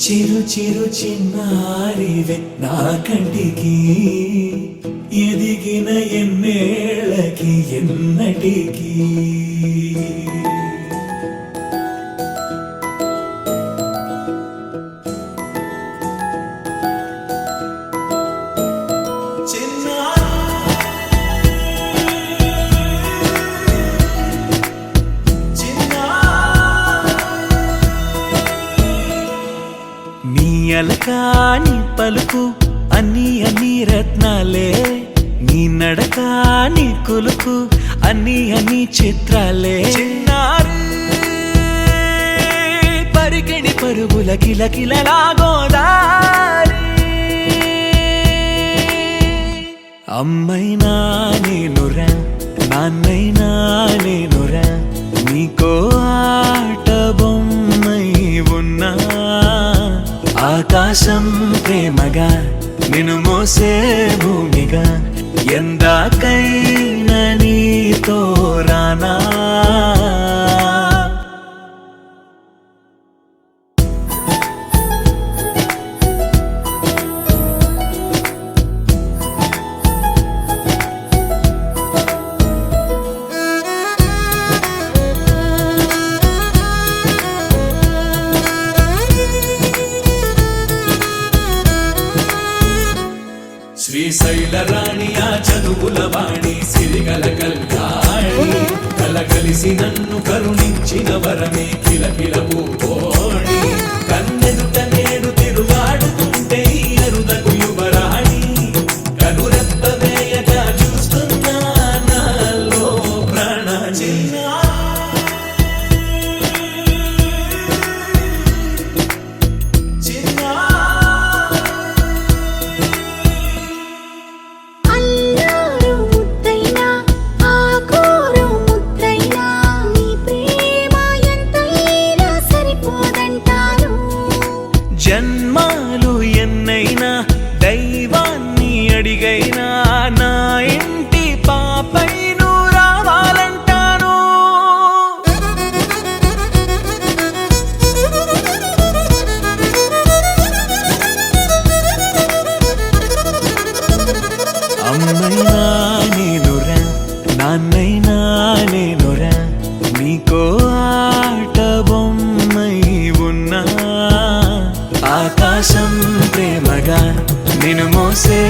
చిరు చిరు చిన్నారివే నా కంటికి ఎదిగిన ఎన్నేళ్ళకి ఎన్నటికి అలకాని పలుకు అన్ని అన్ని రత్నాలే నీ నడకాని కులుకు అన్ని అన్ని చిత్రాలే చిన్నారు పరికిణి పరుగుల కిలకిలలాగోదారి అమ్మైనా నేనురా నాన్నైనా నేనురా నీకో ఆట బొమ్మై ఉన్నా ఆకాశం ప్రేమగా నిన్ను మోసే భూమిగా ఎందాకైనా నీతో రానా శ్రీశైల రాణి ఆ చదువుల వాణి సిరిగల కల్యాణి కలగలిసి నన్ను కరుణించిన వరమే కిలకిల పూకోణి కన్నెదుట నేడు తిరుగాడుతుంటే ఈ అరుదకు యువరాణి కనురెప్ప వేయగా చూస్తున్నా నాలో ప్రాణ జన్మాలు ఎన్నైనా దైవాన్ని అడిగైనా నా ఇంటి పాపై నువ్వు రావాలంటాను అమ్మైనా నేనురా నాన్నైనా నేనురా నీకో ఆట బొమ్మై ఉన్నా ఆకాశం ప్రేమగా నిన్ను మోసే